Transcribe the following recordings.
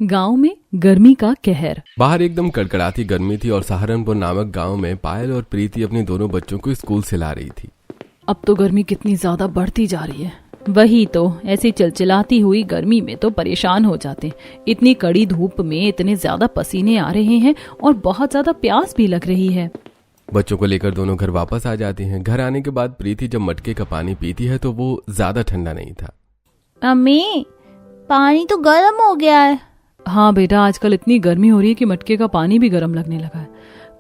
गांव में गर्मी का कहर। बाहर एकदम कड़कड़ाती गर्मी थी और सहारनपुर नामक गांव में पायल और प्रीति अपने दोनों बच्चों को स्कूल से ला रही थी। अब तो गर्मी कितनी ज्यादा बढ़ती जा रही है। वही तो, ऐसी चिलचिलाती हुई गर्मी में तो परेशान हो जाते। इतनी कड़ी धूप में इतने ज्यादा पसीने आ रहे हैं और बहुत ज्यादा प्यास भी लग रही है। बच्चों को लेकर दोनों घर वापस आ जाती हैं। घर आने के बाद प्रीति जब मटके का पानी पीती है तो वो ज्यादा ठंडा नहीं था। अम्मी, पानी तो गर्म हो गया है। हाँ बेटा, आजकल इतनी गर्मी हो रही है कि मटके का पानी भी गर्म लगने लगा है।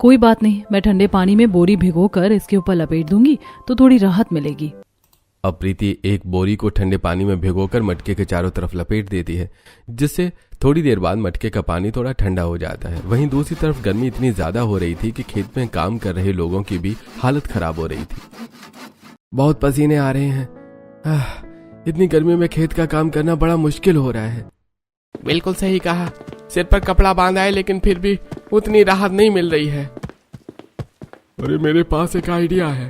कोई बात नहीं, मैं ठंडे पानी में बोरी भिगोकर इसके ऊपर लपेट दूंगी तो थोड़ी राहत मिलेगी। अब प्रीति एक बोरी को ठंडे पानी में भिगोकर मटके के चारों तरफ लपेट देती है, जिससे थोड़ी देर बाद मटके का पानी थोड़ा ठंडा हो जाता है। वहीं दूसरी तरफ गर्मी इतनी ज्यादा हो रही थी कि खेत में काम कर रहे लोगों की भी हालत खराब हो रही थी। बहुत पसीने आ रहे हैं। इतनी गर्मी में खेत का काम करना बड़ा मुश्किल हो रहा है। बिल्कुल सही कहा। सिर पर कपड़ा बांधा है लेकिन फिर भी उतनी राहत नहीं मिल रही है। अरे मेरे पास एक आइडिया है।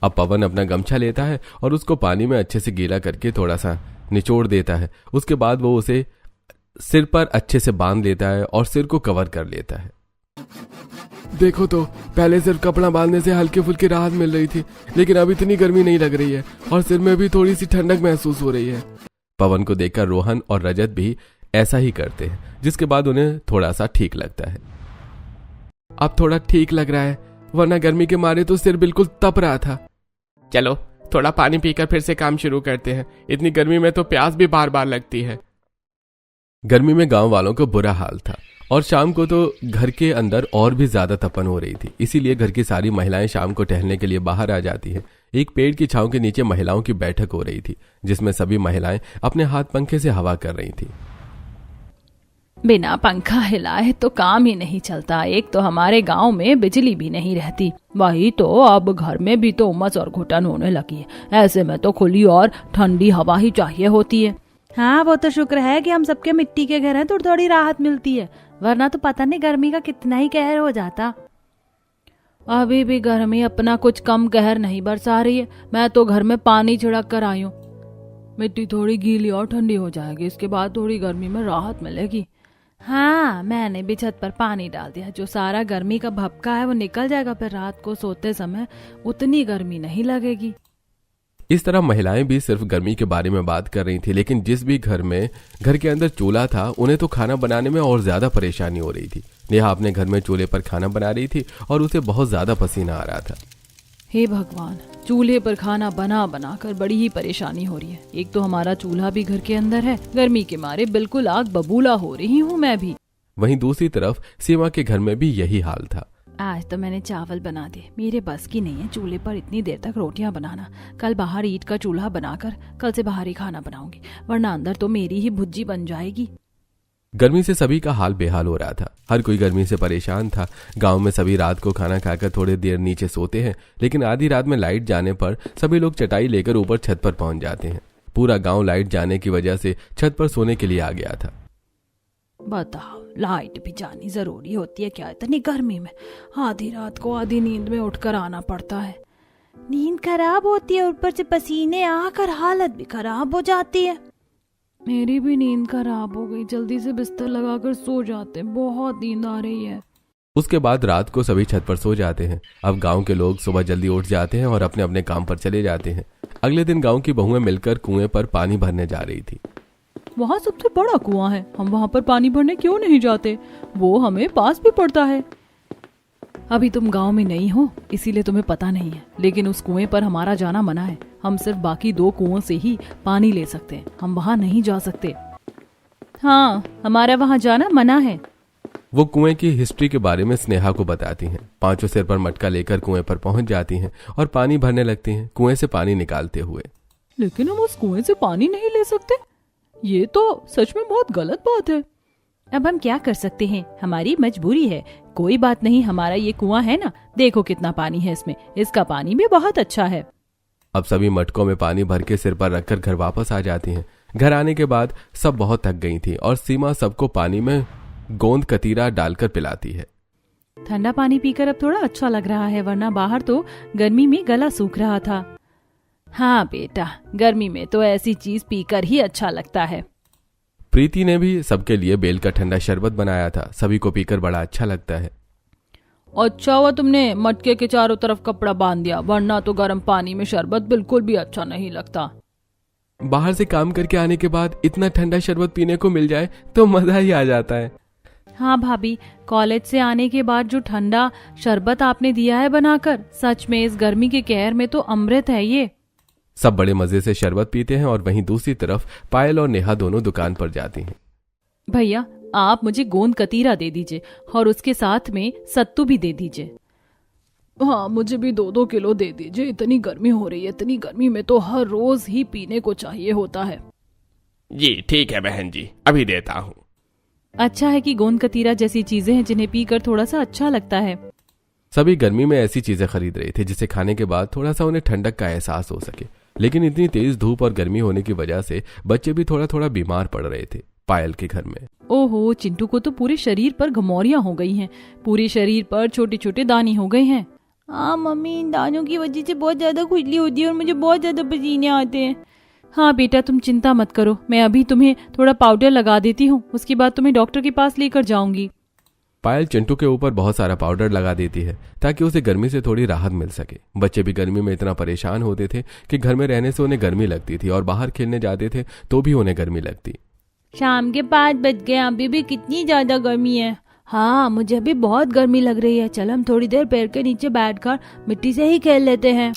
अब पवन अपना गमछा लेता है और उसको पानी में अच्छे से गीला करके थोड़ा सा निचोड़ देता है। उसके बाद वो उसे सिर पर अच्छे से बांध लेता है और सिर को कवर कर लेता है। देखो तो, पहले सिर्फ कपड़ा बांधने से हल्की फुल्की राहत मिल रही थी, लेकिन अब इतनी गर्मी नहीं लग रही है और सिर में भी थोड़ी सी ठंडक महसूस हो रही है। पवन को देखकर रोहन और रजत भी ऐसा ही करते हैं, जिसके बाद उन्हें थोड़ा सा ठीक लगता है। अब थोड़ा ठीक लग रहा है, वरना गर्मी के मारे तो सिर बिल्कुल तप रहा था। चलो थोड़ा पानी पीकर फिर से काम शुरू करते हैं। इतनी गर्मी में तो प्यास भी बार बार लगती है। गर्मी में गांव वालों का बुरा हाल था और शाम को तो घर के अंदर और भी ज्यादा तपन हो रही थी। इसीलिए घर की सारी महिलाएं शाम को टहलने के लिए बाहर आ जाती हैं। एक पेड़ की छांव के नीचे महिलाओं की बैठक हो रही थी, जिसमें सभी महिलाएं अपने हाथ पंखे से हवा कर रही थी। बिना पंखा हिलाए तो काम ही नहीं चलता। एक तो हमारे गांव में बिजली भी नहीं रहती, वही तो अब घर में भी तो उमस और घुटन होने लगी है। ऐसे में तो खुली और ठंडी हवा ही चाहिए होती है। हाँ, वो तो शुक्र है कि हम सबके मिट्टी के घर हैं तो थोड़ी राहत मिलती है, वरना तो पता नहीं गर्मी का कितना ही कहर हो जाता। अभी भी गर्मी अपना कुछ कम कहर नहीं बरसा रही है। मैं तो घर में पानी छिड़क कर आई हूँ। मिट्टी थोड़ी गीली और ठंडी हो जाएगी, इसके बाद थोड़ी गर्मी में राहत मिलेगी। हाँ, मैंने भी छत पर पानी डाल दिया। जो सारा गर्मी का भपका है वो निकल जाएगा, फिर रात को सोते समय उतनी गर्मी नहीं लगेगी। इस तरह महिलाएं भी सिर्फ गर्मी के बारे में बात कर रही थी, लेकिन जिस भी घर के अंदर चूल्हा था, उन्हें तो खाना बनाने में और ज्यादा परेशानी हो रही थी। नेहा अपने घर में चूल्हे पर खाना बना रही थी और उसे बहुत ज्यादा पसीना आ रहा था। हे भगवान, चूल्हे पर खाना बना बना कर बड़ी ही परेशानी हो रही है। एक तो हमारा चूल्हा भी घर के अंदर है, गर्मी के मारे बिल्कुल आग बबूला हो रही हूँ मैं भी। वहीं दूसरी तरफ सीमा के घर में भी यही हाल था। आज तो मैंने चावल बना दिए, मेरे बस की नहीं है चूल्हे पर इतनी देर तक रोटियां बनाना। कल बाहर ईंट का चूल्हा बनाकर कल से बाहर ही खाना बनाऊंगी, वरना अंदर तो मेरी ही भुज्जी बन जाएगी। गर्मी से सभी का हाल बेहाल हो रहा था। हर कोई गर्मी से परेशान था। गांव में सभी रात को खाना खाकर थोड़ी देर नीचे सोते हैं, लेकिन आधी रात में लाइट जाने पर सभी लोग चटाई लेकर ऊपर छत पर पहुंच जाते हैं। पूरा गांव लाइट जाने की वजह से छत पर सोने के लिए आ गया था। बताओ, लाइट भी जानी जरूरी होती है क्या इतनी गर्मी में? आधी रात को आधी नींद में उठकर आना पड़ता है। नींद खराब होती है, ऊपर से पसीने आकर हालत भी खराब हो जाती है। मेरी भी नींद खराब हो गई, जल्दी से बिस्तर लगाकर सो जाते, बहुत नींद आ रही है। उसके बाद रात को सभी छत पर सो जाते हैं। अब गांव के लोग सुबह जल्दी उठ जाते हैं और अपने अपने काम पर चले जाते हैं। अगले दिन गांव की बहुएं मिलकर कुएं पर पानी भरने जा रही थी। वहाँ सबसे बड़ा कुआं है, हम वहाँ पर पानी भरने क्यों नहीं जाते? वो हमें पास भी पड़ता है। अभी तुम गांव में नहीं हो, इसीलिए तुम्हें पता नहीं है, लेकिन उस कुएं पर हमारा जाना मना है। हम सिर्फ बाकी 2 कुओं से ही पानी ले सकते हैं, हम वहाँ नहीं जा सकते। हाँ, हमारा वहाँ जाना मना है। वो कुएं की हिस्ट्री के बारे में स्नेहा को बताती हैं। पांचों सिर पर मटका लेकर कुएं पर पहुंच जाती हैं और पानी भरने लगती हैं, कुएं से पानी निकालते हुए। लेकिन हम उस कुएं से पानी नहीं ले सकते, ये तो सच में बहुत गलत बात है। अब हम क्या कर सकते हैं, हमारी मजबूरी है। कोई बात नहीं, हमारा ये कुआं है ना, देखो कितना पानी है इसमें, इसका पानी भी बहुत अच्छा है। अब सभी मटकों में पानी भर के सिर पर रखकर घर वापस आ जाती हैं। घर आने के बाद सब बहुत थक गई थी और सीमा सबको पानी में गोंद कतीरा डालकर पिलाती है। ठंडा पानी पीकर अब थोड़ा अच्छा लग रहा है, वरना बाहर तो गर्मी में गला सूख रहा था। हाँ बेटा, गर्मी में तो ऐसी चीज पीकर ही अच्छा लगता है। प्रीति ने भी सबके लिए बेल का ठंडा शरबत बनाया था। सभी को पीकर बड़ा अच्छा लगता है। अच्छा हुआ तुमने मटके के चारों तरफ कपड़ा बांध दिया, वरना तो गर्म पानी में शरबत बिल्कुल भी अच्छा नहीं लगता। बाहर से काम करके आने के बाद इतना ठंडा शरबत पीने को मिल जाए तो मजा ही आ जाता है। हाँ भाभी, कॉलेज से आने के बाद जो ठंडा शरबत आपने दिया है बनाकर, सच में इस गर्मी के कहर में तो अमृत है ये। सब बड़े मजे से शरबत पीते हैं और वहीं दूसरी तरफ पायल और नेहा दोनों दुकान पर जाती हैं। भैया आप मुझे गोंद कतीरा दे दीजिए और उसके साथ में सत्तू भी दे दीजिए। हाँ मुझे भी 2-2 किलो दे दीजिए, इतनी गर्मी हो रही है, इतनी गर्मी में तो हर रोज ही पीने को चाहिए होता है। जी ठीक है बहन जी, अभी देता हूँ। अच्छा है कि गोंद कतीरा जैसी चीजें हैं जिन्हें पीकर थोड़ा सा अच्छा लगता है। सभी गर्मी में ऐसी चीजें खरीद रहे थे जिसे खाने के बाद थोड़ा सा उन्हें ठंडक का एहसास हो सके, लेकिन इतनी तेज धूप और गर्मी होने की वजह से बच्चे भी थोड़ा थोड़ा बीमार पड़ रहे थे। पायल के घर में ओहो, चिंटू को तो पूरे शरीर पर घमौरियां हो गई हैं, पूरे शरीर पर छोटे छोटे दाने हो गए हैं। हाँ मम्मी, इन दानों की वजह से बहुत ज्यादा खुजली होती है और मुझे बहुत ज्यादा पसीने आते हैं। हाँ बेटा तुम चिंता मत करो, मैं अभी तुम्हें थोड़ा पाउडर लगा देती हूँ, उसके बाद तुम्हें डॉक्टर के पास लेकर जाऊंगी। पायल चिंटू के ऊपर बहुत सारा पाउडर लगा देती है ताकि उसे गर्मी से थोड़ी राहत मिल सके। बच्चे भी गर्मी में इतना परेशान होते थे कि घर में रहने से उन्हें गर्मी लगती थी और बाहर खेलने जाते थे तो भी उन्हें गर्मी लगती। शाम के 5 बज गए, अभी भी कितनी ज्यादा गर्मी है। हाँ मुझे भी बहुत गर्मी लग रही है, चल हम थोड़ी देर पेड़ के नीचे बैठकर मिट्टी से ही खेल लेते हैं।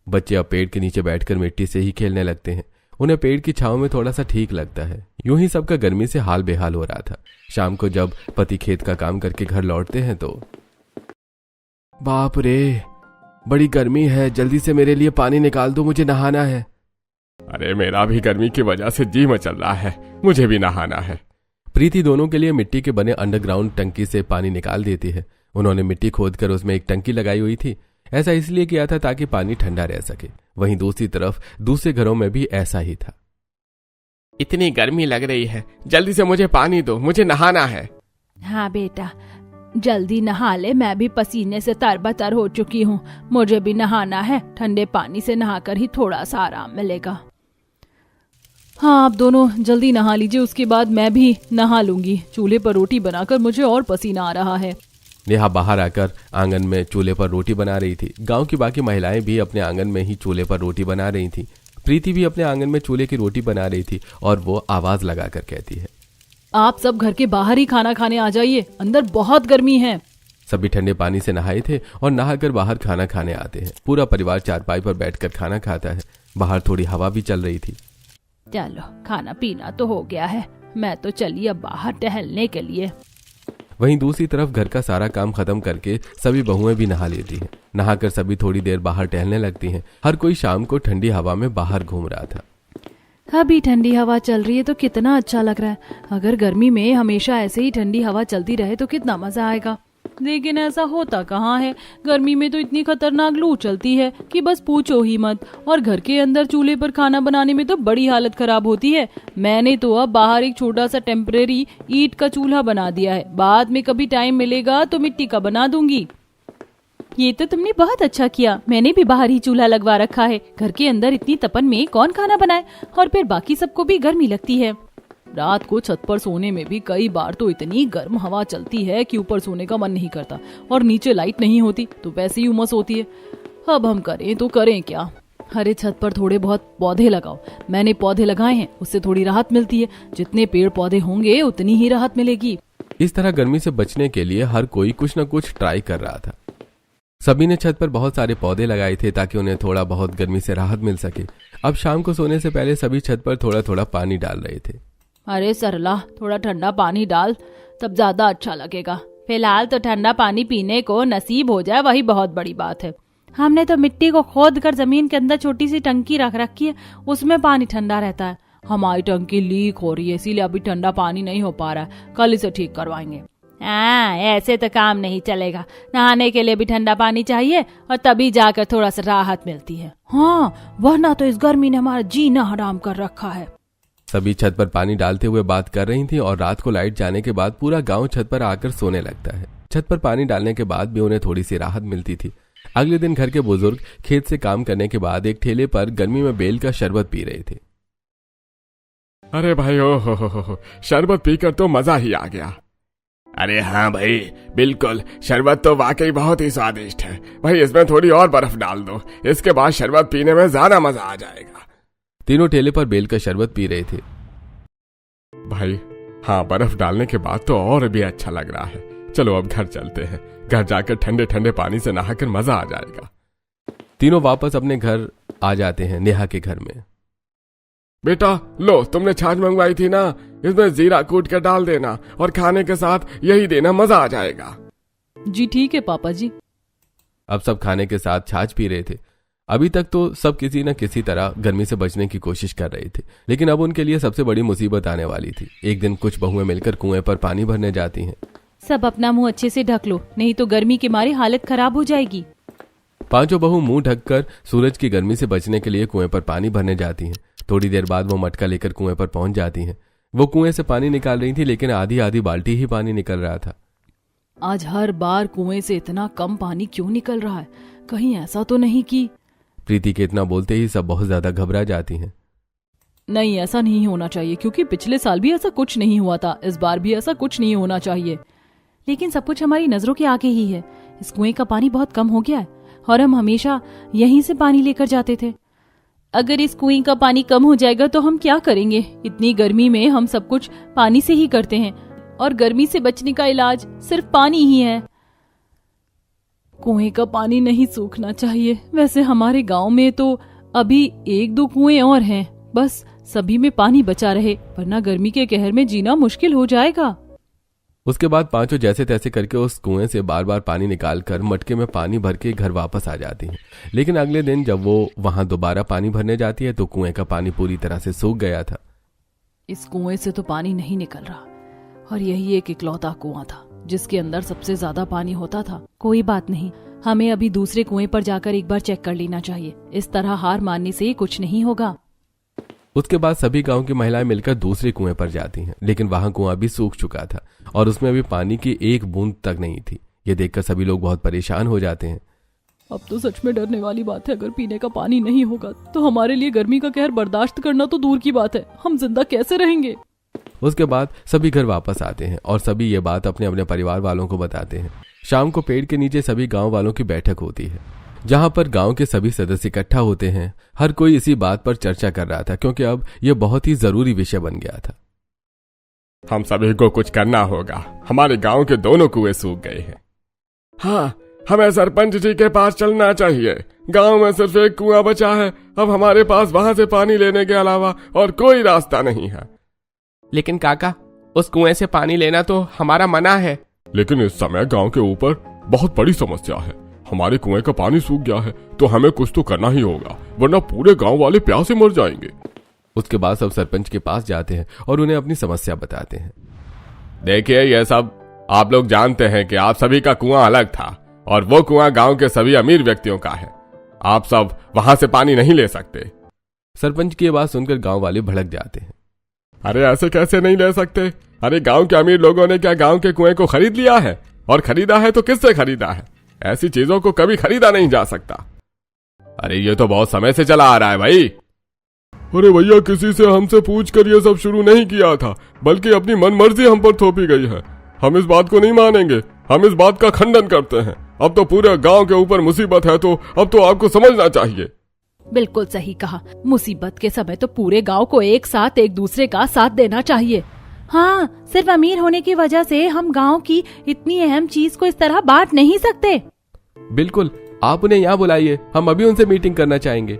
बच्चे अब पेड़ के नीचे बैठकर मिट्टी से ही खेलने लगते हैं। उन्हें पेड़ की छांव में थोड़ा सा ठीक लगता है। यूं ही सबका गर्मी से हाल बेहाल हो रहा था। शाम को जब पति खेत का काम करके घर लौटते हैं तो बाप रे, बड़ी गर्मी है, जल्दी से मेरे लिए पानी निकाल दो, मुझे नहाना है। अरे मेरा भी गर्मी की वजह से जी मचल रहा है, मुझे भी नहाना है। प्रीति दोनों के लिए मिट्टी के बने अंडरग्राउंड टंकी से पानी निकाल देती है। उन्होंने मिट्टी खोदकर उसमें एक टंकी लगाई हुई थी। ऐसा इसलिए किया था ताकि पानी ठंडा रह सके। वहीं दूसरी तरफ दूसरे घरों में भी ऐसा ही था। इतनी गर्मी लग रही है, जल्दी से मुझे पानी दो, मुझे नहाना है। हाँ बेटा जल्दी नहा ले, मैं भी पसीने से तरबतर हो चुकी हूँ, मुझे भी नहाना है। ठंडे पानी से नहाकर ही थोड़ा सा आराम मिलेगा। हाँ आप दोनों जल्दी नहा लीजिए, उसके बाद मैं भी नहा लूंगी। चूल्हे पर रोटी बनाकर मुझे और पसीना आ रहा है। नेहा बाहर आकर आंगन में चूल्हे पर रोटी बना रही थी। गांव की बाकी महिलाएं भी अपने आंगन में ही चूल्हे पर रोटी बना रही थी। प्रीति भी अपने आंगन में चूल्हे की रोटी बना रही थी और वो आवाज लगाकर कहती है, आप सब घर के बाहर ही खाना खाने आ जाइए, अंदर बहुत गर्मी है। सभी ठंडे पानी से नहाए थे और नहाकर बाहर खाना खाने आते हैं। पूरा परिवार चारपाई पर बैठकर खाना खाता है। बाहर थोड़ी हवा भी चल रही थी। चलो खाना पीना तो हो गया है, मैं तो चली अब बाहर टहलने के लिए। वहीं दूसरी तरफ घर का सारा काम खत्म करके सभी बहुएं भी नहा लेती हैं। नहाकर सभी थोड़ी देर बाहर टहलने लगती हैं। हर कोई शाम को ठंडी हवा में बाहर घूम रहा था। अभी ठंडी हवा चल रही है तो कितना अच्छा लग रहा है। अगर गर्मी में हमेशा ऐसे ही ठंडी हवा चलती रहे तो कितना मजा आएगा, लेकिन ऐसा होता कहाँ है। गर्मी में तो इतनी खतरनाक लू चलती है कि बस पूछो ही मत। और घर के अंदर चूल्हे पर खाना बनाने में तो बड़ी हालत खराब होती है। मैंने तो अब बाहर एक छोटा सा टेम्परेरी ईंट का चूल्हा बना दिया है, बाद में कभी टाइम मिलेगा तो मिट्टी का बना दूंगी। ये तो तुमने बहुत अच्छा किया, मैंने भी बाहर ही चूल्हा लगवा रखा है। घर के अंदर इतनी तपन में कौन खाना बनाए, और फिर बाकी सबको भी गर्मी लगती है। रात को छत पर सोने में भी कई बार तो इतनी गर्म हवा चलती है कि ऊपर सोने का मन नहीं करता, और नीचे लाइट नहीं होती तो वैसे ही उमस होती है। अब हम करें तो करें क्या। अरे छत पर थोड़े बहुत पौधे लगाओ, मैंने पौधे लगाए हैं, उससे थोड़ी राहत मिलती है। जितने पेड़ पौधे होंगे उतनी ही राहत मिलेगी। इस तरह गर्मी से बचने के लिए हर कोई कुछ न कुछ ट्राई कर रहा था। सभी ने छत पर बहुत सारे पौधे लगाए थे ताकि उन्हें थोड़ा बहुत गर्मी से राहत मिल सके। अब शाम को सोने से पहले सभी छत पर थोड़ा थोड़ा पानी डाल रहे थे। अरे सरला, थोड़ा ठंडा पानी डाल, तब ज्यादा अच्छा लगेगा। फिलहाल तो ठंडा पानी पीने को नसीब हो जाए वही बहुत बड़ी बात है। हमने तो मिट्टी को खोद कर जमीन के अंदर छोटी सी टंकी रख रखी है, उसमें पानी ठंडा रहता है। हमारी टंकी लीक हो रही है, इसीलिए अभी ठंडा पानी नहीं हो पा रहा है, कल इसे ठीक करवाएंगे। ऐसे तो काम नहीं चलेगा, नहाने के लिए भी ठंडा पानी चाहिए और तभी जाकर थोड़ा सा राहत मिलती है। हाँ, वरना तो इस गर्मी ने हमारा जीना हराम कर रखा है। सभी छत पर पानी डालते हुए बात कर रही थी और रात को लाइट जाने के बाद पूरा गांव छत पर आकर सोने लगता है। छत पर पानी डालने के बाद भी उन्हें थोड़ी सी राहत मिलती थी। अगले दिन घर के बुजुर्ग खेत से काम करने के बाद एक ठेले पर गर्मी में बेल का शरबत पी रहे थे। अरे भाई ओ हो, शरबत पीकर तो मजा ही आ गया। अरे हाँ भाई बिल्कुल, शरबत तो वाकई बहुत ही स्वादिष्ट है भाई, इसमें थोड़ी और बर्फ डाल दो, इसके बाद शरबत पीने में ज्यादा मजा आ जाएगा। तीनों ठेले पर बेल का शरबत पी रहे थे। भाई हाँ, बर्फ डालने के बाद तो और भी अच्छा लग रहा है। चलो अब घर चलते हैं, घर जाकर ठंडे ठंडे पानी से नहाकर मजा आ जाएगा। तीनों वापस अपने घर आ जाते हैं, नेहा के घर में। बेटा लो, तुमने छाछ मंगवाई थी ना, इसमें जीरा कूट कर डाल देना और खाने के साथ यही देना, मजा आ जाएगा। जी ठीक है पापा जी। अब सब खाने के साथ छाछ पी रहे थे। अभी तक तो सब किसी न किसी तरह गर्मी से बचने की कोशिश कर रहे थे, लेकिन अब उनके लिए सबसे बड़ी मुसीबत आने वाली थी। एक दिन कुछ बहुएं मिलकर कुएं पर पानी भरने जाती हैं। सब अपना मुंह अच्छे से ढक लो, नहीं तो गर्मी के मारे हालत खराब हो जाएगी। पांचों बहू मुंह ढककर सूरज की गर्मी से बचने के लिए कुएं पर पानी भरने जाती हैं। थोड़ी देर बाद वो मटका लेकर कुएं पर पहुंच जाती हैं। वो कुएं से पानी निकाल रही थी, लेकिन आधी आधी बाल्टी ही पानी निकल रहा था। आज हर बार कुएं से इतना कम पानी क्यों निकल रहा है? कहीं ऐसा तो नहीं कि... प्रीति के इतना बोलते ही सब बहुत ज्यादा घबरा जाती हैं। नहीं, ऐसा नहीं होना चाहिए, क्योंकि पिछले साल भी ऐसा कुछ नहीं हुआ था, इस बार भी ऐसा कुछ नहीं होना चाहिए। लेकिन सब कुछ हमारी नजरों के आगे ही है। इस कुएं का पानी बहुत कम हो गया है और हम हमेशा यहीं से पानी लेकर जाते थे। अगर इस कुएं का पानी कम हो जाएगा तो हम क्या करेंगे? इतनी गर्मी में हम सब कुछ पानी से ही करते हैं और गर्मी से बचने का इलाज सिर्फ पानी ही है। कुएं का पानी नहीं सूखना चाहिए। वैसे हमारे गांव में तो अभी 1-2 कुएं और हैं, बस सभी में पानी बचा रहे, वरना गर्मी के कहर में जीना मुश्किल हो जाएगा। उसके बाद पांचों जैसे तैसे करके उस कुएं से बार बार पानी निकालकर मटके में पानी भर के घर वापस आ जाती हैं। लेकिन अगले दिन जब वो वहां दोबारा पानी भरने जाती है तो कुएं का पानी पूरी तरह से सूख गया था। इस कुएं से तो पानी नहीं निकल रहा, और यही एक इकलौता कुआं था जिसके अंदर सबसे ज्यादा पानी होता था। कोई बात नहीं, हमें अभी दूसरे कुएं पर जाकर एक बार चेक कर लेना चाहिए। इस तरह हार मानने से कुछ नहीं होगा। उसके बाद सभी गांव की महिलाएं मिलकर दूसरे कुएं पर जाती हैं, लेकिन वहां कुआं भी सूख चुका था और उसमें अभी पानी की एक बूंद तक नहीं थी। ये देखकर सभी लोग बहुत परेशान हो जाते हैं। अब तो सच में डरने वाली बात है। अगर पीने का पानी नहीं होगा तो हमारे लिए गर्मी का कहर बर्दाश्त करना तो दूर की बात है, हम जिंदा कैसे रहेंगे? उसके बाद सभी घर वापस आते हैं और सभी ये बात अपने अपने परिवार वालों को बताते हैं। शाम को पेड़ के नीचे सभी गांव वालों की बैठक होती है, जहां पर गांव के सभी सदस्य इकट्ठा होते हैं। हर कोई इसी बात पर चर्चा कर रहा था, क्योंकि अब यह बहुत ही जरूरी विषय बन गया था। हम सभी को कुछ करना होगा, हमारे गांव के दोनों कुएं सूख गए हैं। हाँ, हमें सरपंच जी के पास चलना चाहिए। गांव में सिर्फ एक कुआं बचा है, अब हमारे पास वहां से पानी लेने के अलावा और कोई रास्ता नहीं है। लेकिन काका, उस कुएं से पानी लेना तो हमारा मना है। लेकिन इस समय गांव के ऊपर बहुत बड़ी समस्या है। हमारे कुएं का पानी सूख गया है तो हमें कुछ तो करना ही होगा, वरना पूरे गांव वाले प्यास से मर जाएंगे। उसके बाद सब सरपंच के पास जाते हैं और उन्हें अपनी समस्या बताते हैं। देखिए, यह सब आप लोग जानते हैं कि आप सभी का कुआं अलग था और वो कुआं गांव के सभी अमीर व्यक्तियों का है। आप सब वहां से पानी नहीं ले सकते। सरपंच की बात सुनकर गांव वाले भड़क जाते हैं। अरे ऐसे कैसे नहीं ले सकते? अरे गांव के अमीर लोगों ने क्या गांव के कुएं को खरीद लिया है? और खरीदा है तो किससे खरीदा है? ऐसी चीजों को कभी खरीदा नहीं जा सकता। अरे ये तो बहुत समय से चला आ रहा है भाई। अरे भैया, किसी से हमसे पूछ कर ये सब शुरू नहीं किया था, बल्कि अपनी मनमर्जी हम पर थोपी गई है। हम इस बात को नहीं मानेंगे, हम इस बात का खंडन करते हैं। अब तो पूरे गांव के ऊपर मुसीबत है, तो अब तो आपको समझना चाहिए। बिल्कुल सही कहा, मुसीबत के समय तो पूरे गांव को एक साथ एक दूसरे का साथ देना चाहिए। हाँ, सिर्फ अमीर होने की वजह से हम गांव की इतनी अहम चीज को इस तरह बांट नहीं सकते। बिल्कुल, आप उन्हें यहाँ बुलाइए, हम अभी उनसे मीटिंग करना चाहेंगे।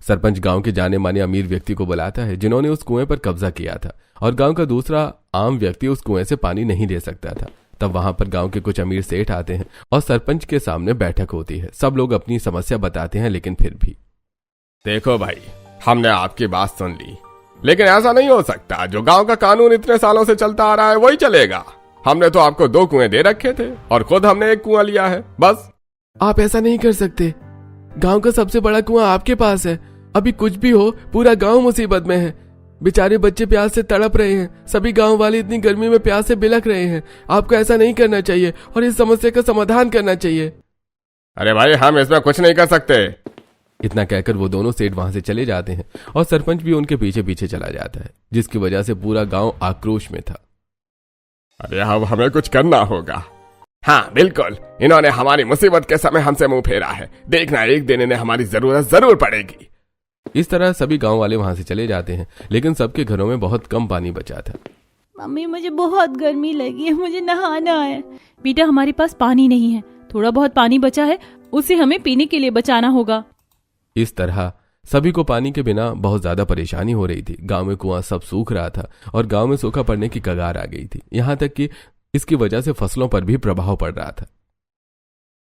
सरपंच गांव के जाने माने अमीर व्यक्ति को बुलाता है, जिन्होंने उस कुएं पर कब्जा किया था, और गांव का दूसरा आम व्यक्ति उस कुएं से पानी नहीं ले सकता था। तब वहां पर गांव के कुछ अमीर सेठ आते हैं और सरपंच के सामने बैठक होती है। सब लोग अपनी समस्या बताते हैं, लेकिन फिर भी देखो भाई, हमने आपकी बात सुन ली, लेकिन ऐसा नहीं हो सकता। जो गांव का कानून इतने सालों से चलता आ रहा है वही चलेगा। हमने तो आपको 2 कुएं दे रखे थे और खुद हमने 1 कुआं लिया है, बस। आप ऐसा नहीं कर सकते। गांव का सबसे बड़ा कुआं आपके पास है। अभी कुछ भी हो, पूरा गांव मुसीबत में है। बेचारे बच्चे प्यास से तड़प रहे हैं। सभी गांव वाले इतनी गर्मी में प्यास से बिलख रहे हैं। आपको ऐसा नहीं करना चाहिए और इस समस्या का समाधान करना चाहिए। अरे भाई, हम इसमें कुछ नहीं कर सकते। इतना कहकर वो दोनों सेठ वहां से चले जाते हैं और सरपंच भी उनके पीछे पीछे चला जाता है, जिसकी वजह से पूरा गांव आक्रोश में था। अरे अब हमें कुछ करना होगा। हाँ बिल्कुल, इन्होंने हमारी मुसीबत के समय हमसे मुंह फेरा है, देखना एक दिन इन्हें हमारी जरूरत जरूर पड़ेगी। इस तरह सभी गांव वाले वहां से चले जाते हैं, लेकिन सबके घरों में बहुत कम पानी बचा था। मम्मी मुझे बहुत गर्मी लगी है, मुझे नहाना है। बेटा हमारे पास पानी नहीं है, थोड़ा बहुत पानी बचा है, उसे हमें पीने के लिए बचाना होगा। इस तरह सभी को पानी के बिना बहुत ज्यादा परेशानी हो रही थी। गांव में कुआं सब सूख रहा था और गांव में सूखा पड़ने की कगार आ गई थी। यहां तक कि इसकी वजह से फसलों पर भी प्रभाव पड़ रहा था।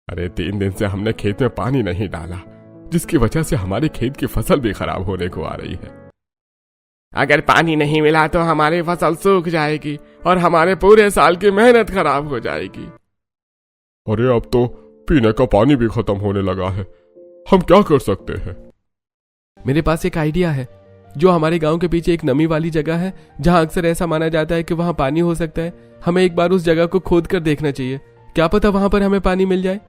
अरे 3 दिन से हमने खेत में पानी नहीं डाला, जिसकी वजह से हमारे खेत की फसल भी खराब होने को आ रही है। अगर पानी नहीं मिला तो हमारी फसल सूख जाएगी और हमारे पूरे साल की मेहनत खराब हो जाएगी। अरे अब तो पीने का पानी भी खत्म होने लगा है, हम क्या कर सकते हैं? मेरे पास एक आइडिया है। जो हमारे गांव के पीछे एक नमी वाली जगह है, जहां अक्सर ऐसा माना जाता है कि वहां पानी हो सकता है, हमें एक बार उस जगह को खोद कर देखना चाहिए। क्या पता वहां पर हमें पानी मिल जाए।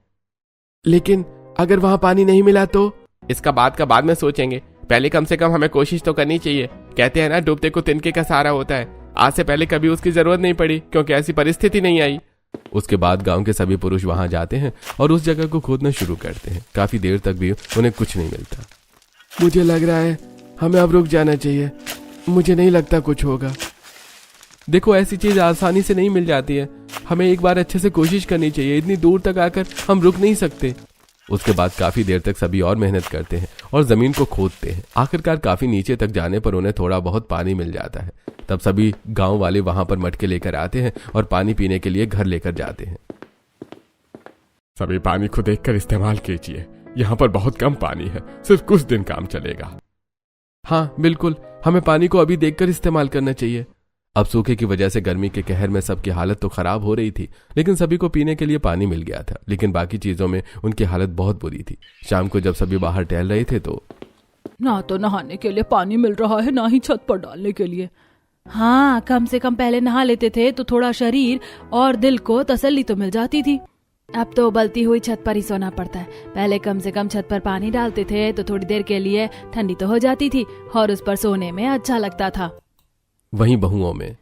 लेकिन अगर वहां पानी नहीं मिला तो? इसका बाद में सोचेंगे, पहले कम से कम हमें कोशिश तो करनी चाहिए। कहते हैं ना, डूबते को तिनके का सहारा होता है। आज से पहले कभी उसकी जरूरत नहीं पड़ी, क्योंकि ऐसी परिस्थिति नहीं आई। उसके बाद गांव के सभी पुरुष वहां जाते हैं और उस जगह को खोदना शुरू करते हैं। काफी देर तक भी उन्हें कुछ नहीं मिलता। मुझे लग रहा है हमें अब रुक जाना चाहिए, मुझे नहीं लगता कुछ होगा। देखो, ऐसी चीज आसानी से नहीं मिल जाती है, हमें एक बार अच्छे से कोशिश करनी चाहिए। इतनी दूर तक आकर हम रुक नहीं सकते। उसके बाद काफी देर तक सभी और मेहनत करते हैं और जमीन को खोदते हैं। आखिरकार काफी नीचे तक जाने पर उन्हें थोड़ा बहुत पानी मिल जाता है। तब सभी गांव वाले वहां पर मटके लेकर आते हैं और पानी पीने के लिए घर लेकर जाते हैं। सभी पानी को देखकर इस्तेमाल कीजिए, यहाँ पर बहुत कम पानी है, सिर्फ कुछ दिन काम चलेगा। हाँ बिल्कुल, हमें पानी को अभी देखकर इस्तेमाल करना चाहिए। अब सूखे की वजह से गर्मी के कहर में सबकी हालत तो खराब हो रही थी, लेकिन सभी को पीने के लिए पानी मिल गया था। लेकिन बाकी चीजों में उनकी हालत बहुत बुरी थी। शाम को जब सभी बाहर टहल रहे थे तो ना तो नहाने के लिए पानी मिल रहा है, ना ही छत पर डालने के लिए। हाँ, कम से कम पहले नहा लेते थे तो थोड़ा शरीर और दिल को तसल्ली तो मिल जाती थी। अब तो उबलती हुई छत पर ही सोना पड़ता है। पहले कम से कम छत पर पानी डालते थे तो थोड़ी देर के लिए ठंडी तो हो जाती थी और उस पर सोने में अच्छा लगता था। वहीं बहुओं में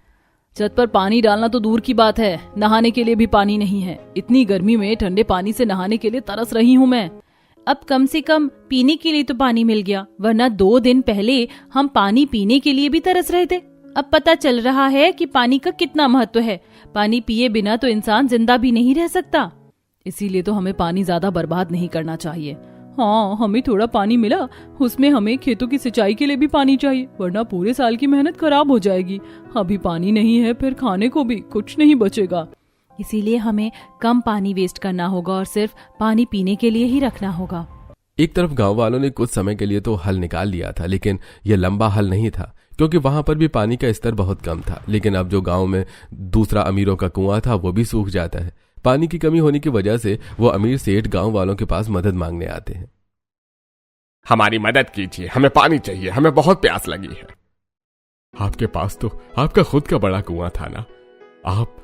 छत पर पानी डालना तो दूर की बात है, नहाने के लिए भी पानी नहीं है। इतनी गर्मी में ठंडे पानी से नहाने के लिए तरस रही हूँ मैं। अब कम से कम पीने के लिए तो पानी मिल गया, वरना 2 दिन पहले हम पानी पीने के लिए भी तरस रहे थे। अब पता चल रहा है कि पानी का कितना महत्व है। पानी पिए बिना तो इंसान जिंदा भी नहीं रह सकता। इसीलिए तो हमें पानी ज्यादा बर्बाद नहीं करना चाहिए। हाँ, हमें थोड़ा पानी मिला, उसमें हमें खेतों की सिंचाई के लिए भी पानी चाहिए, वरना पूरे साल की मेहनत खराब हो जाएगी। अभी पानी नहीं है, फिर खाने को भी कुछ नहीं बचेगा। इसीलिए हमें कम पानी वेस्ट करना होगा और सिर्फ पानी पीने के लिए ही रखना होगा। एक तरफ गांव वालों ने कुछ समय के लिए तो हल निकाल लिया था, लेकिन यह लंबा हल नहीं था, क्योंकि वहां पर भी पानी का स्तर बहुत कम था। लेकिन अब जो गांव में दूसरा अमीरों का कुआं था वो भी सूख जाता है। पानी की कमी होने की वजह से वो अमीर सेठ गांव वालों के पास मदद मांगने आते हैं। हमारी मदद कीजिए, हमें पानी चाहिए, हमें बहुत प्यास लगी है। आपके पास तो आपका खुद का बड़ा कुआं था ना। आप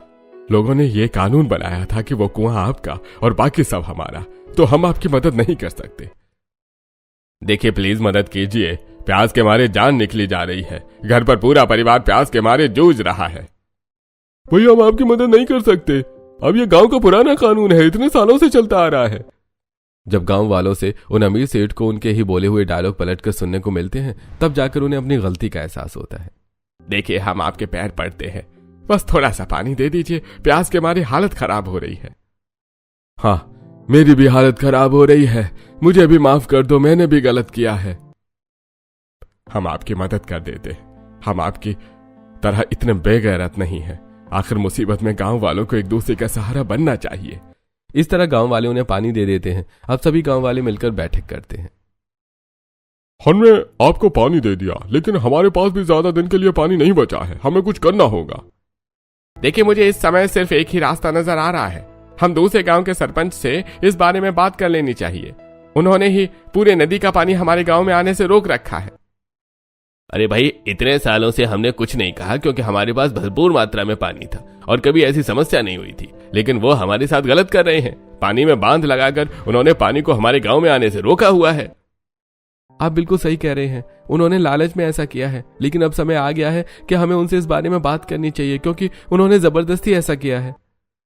लोगों ने ये कानून बनाया था कि वो कुआं आपका और बाकी सब हमारा, तो हम आपकी मदद नहीं कर सकते। देखिए प्लीज मदद कीजिए, प्यास के मारे जान निकली जा रही है। घर पर पूरा परिवार प्यास के मारे जूझ रहा है। भैया हम आपकी मदद नहीं कर सकते, अब ये गांव का पुराना कानून है, इतने सालों से चलता आ रहा है। जब गांव वालों से उन अमीर सेठ को उनके ही बोले हुए डायलॉग पलटकर सुनने को मिलते हैं, तब जाकर उन्हें अपनी गलती का एहसास होता है। देखिए हम आपके पैर पड़ते हैं, बस थोड़ा सा पानी दे दीजिए, प्यास के मारे हालत खराब हो रही है। हाँ, मेरी भी हालत खराब हो रही है, मुझे भी माफ कर दो, मैंने भी गलत किया है। हम आपकी मदद कर देते, हम आपकी तरह इतने बेगैरत नहीं है। आखिर मुसीबत में गांव वालों को एक दूसरे का सहारा बनना चाहिए। इस तरह गांव वाले उन्हें पानी दे देते हैं। अब सभी गांव वाले मिलकर बैठक करते हैं। हमने आपको पानी दे दिया, लेकिन हमारे पास भी ज्यादा दिन के लिए पानी नहीं बचा है, हमें कुछ करना होगा। देखिए मुझे इस समय सिर्फ एक ही रास्ता नजर आ रहा है। हम दूसरे गांव के सरपंच से इस बारे में बात कर लेनी चाहिए। उन्होंने ही पूरे नदी का पानी हमारे गांव में आने से रोक रखा है। अरे भाई, इतने सालों से हमने कुछ नहीं कहा, क्योंकि हमारे पास भरपूर मात्रा में पानी था और कभी ऐसी समस्या नहीं हुई थी। लेकिन वो हमारे साथ गलत कर रहे हैं। पानी में बांध लगाकर उन्होंने पानी को हमारे गांव में आने से रोका हुआ है। आप बिल्कुल सही कह रहे हैं, उन्होंने लालच में ऐसा किया है, लेकिन अब समय आ गया है कि हमें उनसे इस बारे में बात करनी चाहिए क्योंकि उन्होंने जबरदस्ती ऐसा किया है।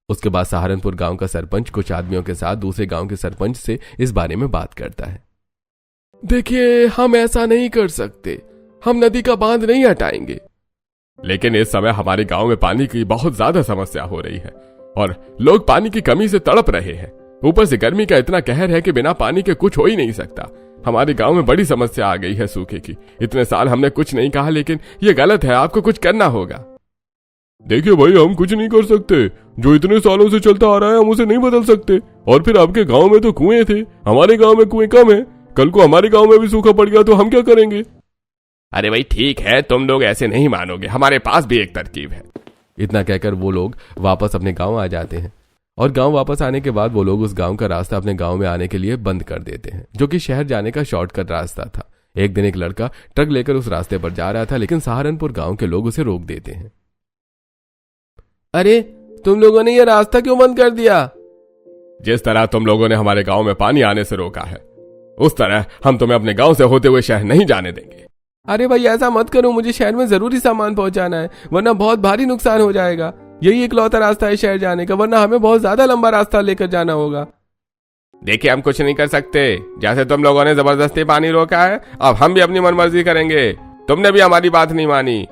उसके बाद सहारनपुर गांव का सरपंच कुछ आदमियों के साथ दूसरे गांव के सरपंच से इस बारे में बात करता है। देखिए, हम ऐसा नहीं कर सकते, हम नदी का बांध नहीं हटाएंगे। लेकिन इस समय हमारे गांव में पानी की बहुत ज्यादा समस्या हो रही है और लोग पानी की कमी से तड़प रहे हैं। ऊपर से गर्मी का इतना कहर है कि बिना पानी के कुछ हो ही नहीं सकता। हमारे गांव में बड़ी समस्या आ गई है सूखे की। इतने साल हमने कुछ नहीं कहा, लेकिन ये गलत है, आपको कुछ करना होगा। देखिए भाई, हम कुछ नहीं कर सकते, जो इतने सालों से चलता आ रहा है हम उसे नहीं बदल सकते। और फिर आपके गांव में तो कुएं थे, हमारे गांव में कुएं कम है। कल को हमारे गांव में भी सूखा पड़ गया तो हम क्या करेंगे? अरे भाई ठीक है, तुम लोग ऐसे नहीं मानोगे, हमारे पास भी एक तरकीब है। इतना कहकर वो लोग वापस अपने गांव आ जाते हैं और गांव वापस आने के बाद वो लोग उस गांव का रास्ता अपने गांव में आने के लिए बंद कर देते हैं, जो कि शहर जाने का शॉर्टकट रास्ता था। एक दिन एक लड़का ट्रक लेकर उस रास्ते पर जा रहा था, लेकिन सहारनपुर गांव के लोग उसे रोक देते हैं। अरे तुम लोगों ने यह रास्ता क्यों बंद कर दिया? जिस तरह तुम लोगों ने हमारे गांव में पानी आने से रोका है, उस तरह हम तुम्हें अपने गांव से होते हुए शहर नहीं जाने देंगे। अरे भाई ऐसा मत करो, मुझे शहर में जरूरी सामान पहुंचाना है, वरना बहुत भारी नुकसान हो जाएगा। यही इकलौता रास्ता है शहर जाने का, वरना हमें बहुत ज्यादा लंबा रास्ता लेकर जाना होगा। देखिए, हम कुछ नहीं कर सकते। जैसे तुम लोगों ने जबरदस्ती पानी रोका है, अब हम भी अपनी मनमर्जी करेंगे। तुमने भी हमारी बात नहीं मानी।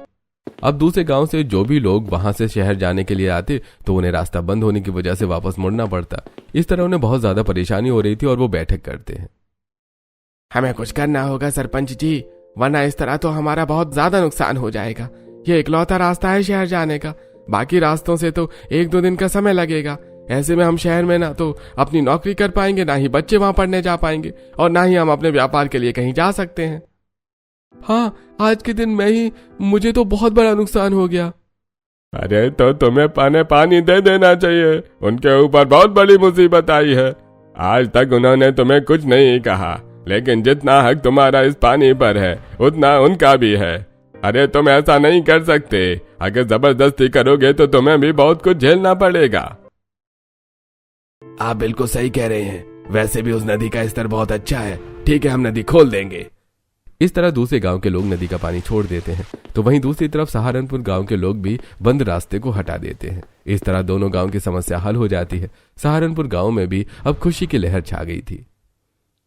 अब दूसरे गांव से जो भी लोग वहां से शहर जाने के लिए आते तो उन्हें रास्ता बंद होने की वजह से वापस मुड़ना पड़ता। इस तरह उन्हें बहुत ज्यादा परेशानी हो रही थी और वो बैठक करते हैं। हमें कुछ करना होगा सरपंच जी, वरना इस तरह तो हमारा बहुत ज्यादा नुकसान हो जाएगा। ये इकलौता रास्ता है शहर जाने का, बाकी रास्तों से तो 1-2 दिन का समय लगेगा। ऐसे में हम शहर में ना तो अपनी नौकरी कर पाएंगे, ना ही बच्चे वहां पढ़ने जा पाएंगे, और ना ही हम अपने व्यापार के लिए कहीं जा सकते हैं। हाँ, आज के दिन मुझे तो बहुत बड़ा नुकसान हो गया। अरे तो तुम्हें पानी दे देना चाहिए, उनके ऊपर बहुत बड़ी मुसीबत आई है। आज तक उन्होंने तुम्हें कुछ नहीं कहा, लेकिन जितना हक तुम्हारा इस पानी पर है उतना उनका भी है। अरे तुम ऐसा नहीं कर सकते, अगर जबरदस्ती करोगे तो तुम्हें भी बहुत कुछ झेलना पड़ेगा। आप बिल्कुल सही कह रहे हैं, वैसे भी उस नदी का स्तर बहुत अच्छा है। ठीक है, हम नदी खोल देंगे। इस तरह दूसरे गांव के लोग नदी का पानी छोड़ देते हैं, तो वहीं दूसरी तरफ सहारनपुर गांव के लोग भी बंद रास्ते को हटा देते हैं। इस तरह दोनों गांव की समस्या हल हो जाती है। सहारनपुर गांव में भी अब खुशी की लहर छा गई थी।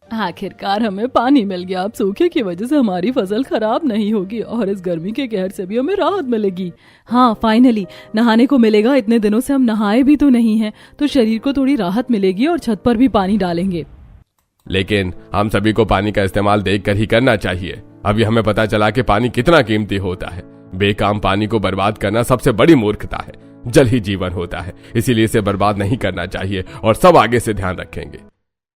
आखिरकार हमें पानी मिल गया। अब सूखे की वजह से हमारी फसल खराब नहीं होगी और इस गर्मी के कहर से भी हमें राहत मिलेगी। हाँ, फाइनली नहाने को मिलेगा। इतने दिनों से हम नहाए भी तो नहीं हैं, तो शरीर को थोड़ी राहत मिलेगी और छत पर भी पानी डालेंगे। लेकिन हम सभी को पानी का इस्तेमाल देखकर ही करना चाहिए। अभी हमें पता चला कि पानी कितना कीमती होता है। बेकाम पानी को बर्बाद करना सबसे बड़ी मूर्खता है। जल ही जीवन होता है, इसीलिए इसे बर्बाद नहीं करना चाहिए और सब आगे से ध्यान रखेंगे।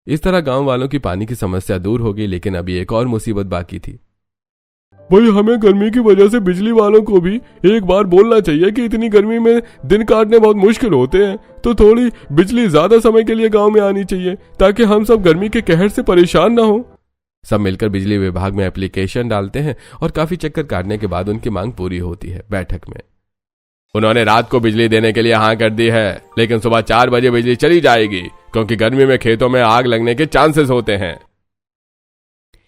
इस तरह गांव वालों की पानी की समस्या दूर हो गई, लेकिन अभी एक और मुसीबत बाकी थी। भाई, हमें गर्मी की वजह से बिजली वालों को भी एक बार बोलना चाहिए कि इतनी गर्मी में दिन काटने बहुत मुश्किल होते हैं, तो थोड़ी बिजली ज्यादा समय के लिए गांव में आनी चाहिए, ताकि हम सब गर्मी के कहर से परेशान ना हो। सब मिलकर बिजली विभाग में एप्लीकेशन डालते हैं और काफी चक्कर काटने के बाद उनकी मांग पूरी होती है। बैठक में उन्होंने रात को बिजली देने के लिए हाँ कर दी है, लेकिन सुबह 4 बजे बिजली चली जाएगी, क्योंकि गर्मी में खेतों में आग लगने के चांसेस होते हैं।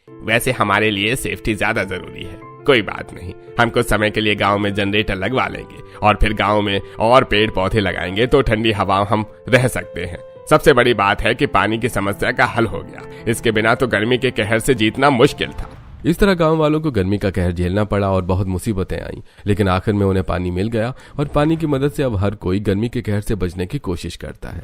वैसे हमारे लिए सेफ्टी ज्यादा जरूरी है। कोई बात नहीं, हम कुछ समय के लिए गांव में जनरेटर लगवा लेंगे और फिर गांव में और पेड़ पौधे लगाएंगे तो ठंडी हवा हम रह सकते हैं। सबसे बड़ी बात है कि पानी की समस्या का हल हो गया। इसके बिना तो गर्मी के कहर से जीतना मुश्किल था। इस तरह गांव वालों को गर्मी का कहर झेलना पड़ा और बहुत मुसीबतें आईं, लेकिन आखिर में उन्हें पानी मिल गया और पानी की मदद से अब हर कोई गर्मी के कहर से बचने की कोशिश करता है।